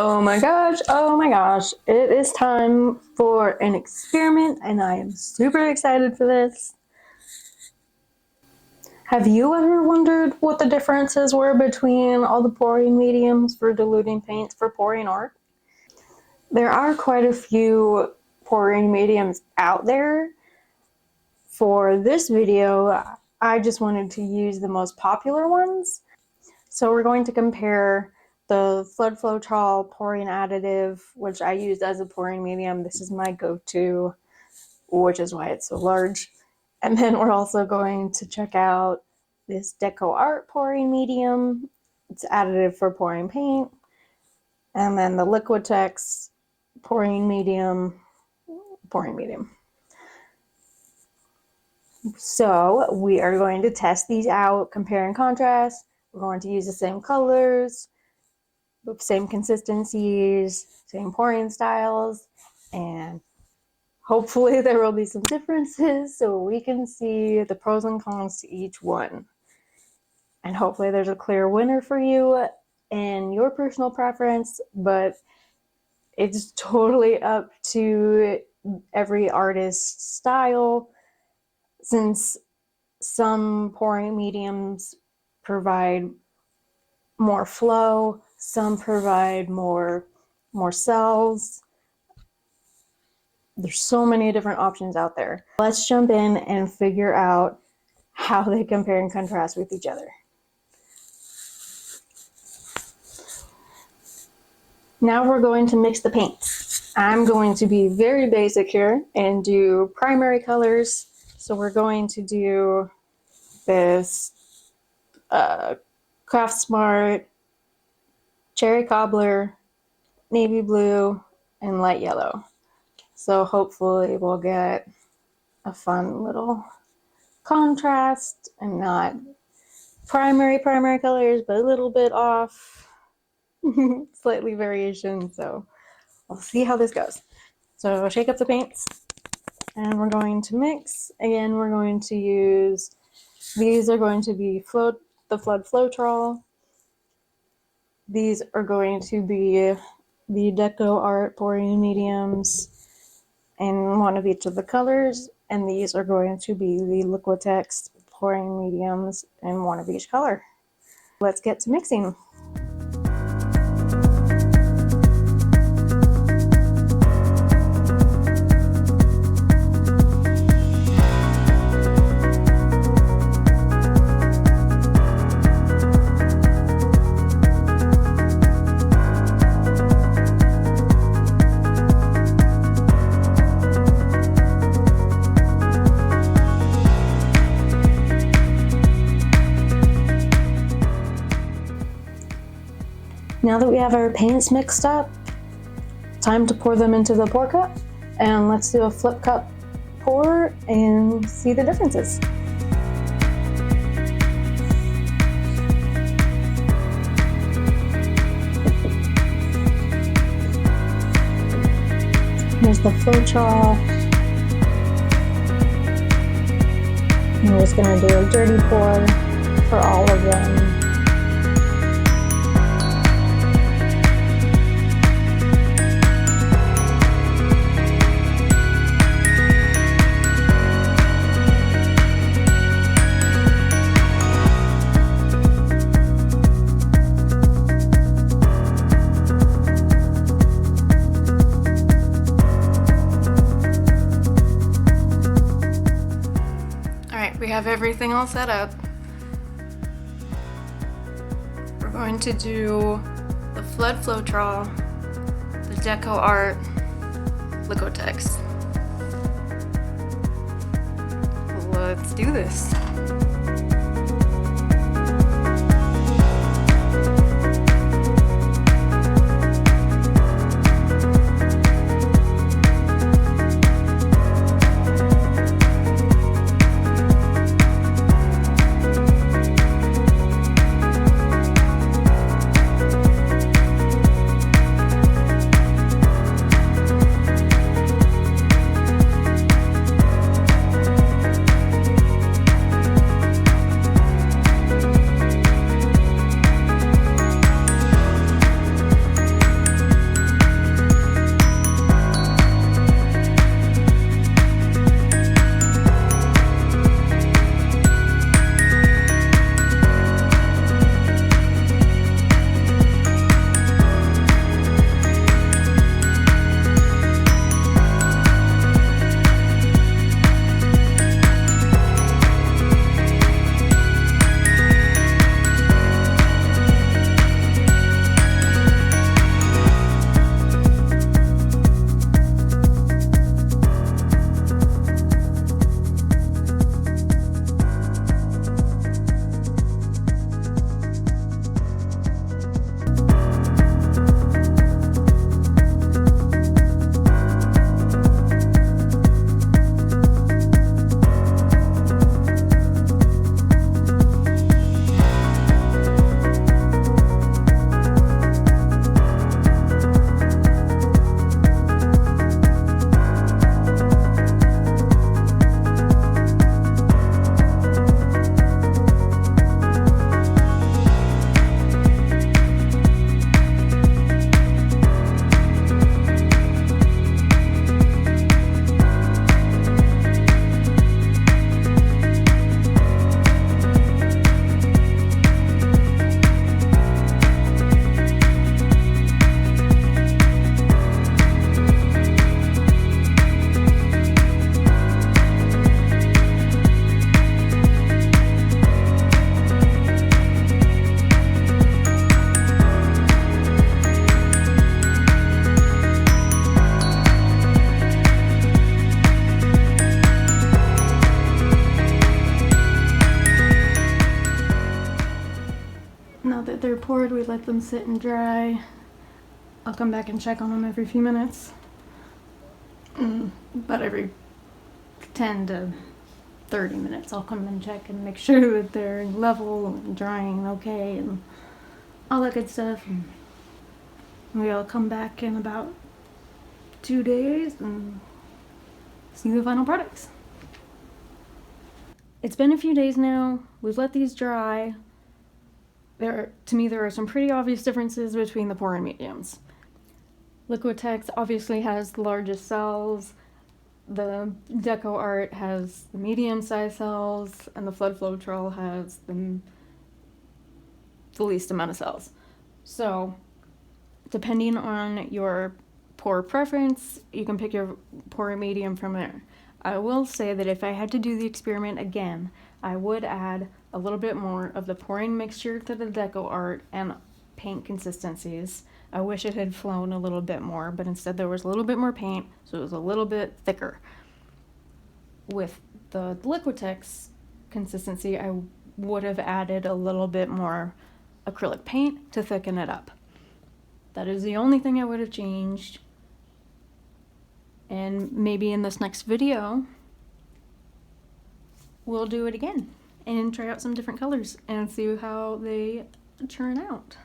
Oh my gosh, it is time for an experiment and I am super excited for this. Have you ever wondered what the differences were between all the pouring mediums for diluting paints for pouring art? There are quite a few pouring mediums out there. For this video, I just wanted to use the most popular ones. So we're going to compare the Flood Floetrol pouring additive, which I used as a pouring medium. This is my go-to, which is why it's so large. And then we're also going to check out this DecoArt pouring medium. It's additive for pouring paint. And then the Liquitex pouring medium. So we are going to test these out, compare and contrast. We're going to use the same colors, same consistencies, same pouring styles, and hopefully there will be some differences so we can see the pros and cons to each one. And hopefully there's a clear winner for you and your personal preference, but it's totally up to every artist's style, since some pouring mediums provide more flow, some provide more cells. There's so many different options out there. Let's jump in and figure out how they compare and contrast with each other. Now we're going to mix the paints. I'm going to be very basic here and do primary colors. So we're going to do this Craft Smart, Cherry Cobbler, Navy Blue, and Light Yellow. So hopefully we'll get a fun little contrast and not primary colors, but a little bit off, slightly variation. So we'll see how this goes. So shake up the paints. And we're going to mix. Again, we're going to use, these are going to be the Flood Floetrol. These are going to be the DecoArt Pouring Mediums in one of each of the colors. And these are going to be the Liquitex Pouring Mediums in one of each color. Let's get to mixing. Now that we have our paints mixed up, time to pour them into the pour cup, and let's do a flip cup pour and see the differences. Here's the Floetrol. I'm just going to do a dirty pour for all of them. We have everything all set up. We're going to do the Flood Floetrol, the DecoArt, Liquitex. Let's do this. that they're poured, we let them sit and dry. I'll come back and check on them every few minutes. About every 10 to 30 minutes I'll come and check and make sure that they're level and drying okay and all that good stuff. And we'll come back in about 2 days and see the final products. It's been a few days now. We've let these dry. To me, there are some pretty obvious differences between the pouring mediums. Liquitex obviously has the largest cells. The DecoArt has the medium-sized cells, and the Flood Floetrol has the least amount of cells. So, depending on your pour preference, you can pick your pouring medium from there. I will say that if I had to do the experiment again, I would add a little bit more of the pouring mixture to the DecoArt and paint consistencies. I wish it had flown a little bit more, but instead there was a little bit more paint, so it was a little bit thicker. With the Liquitex consistency, I would have added a little bit more acrylic paint to thicken it up. That is the only thing I would have changed. And maybe in this next video, we'll do it again and try out some different colors and see how they turn out.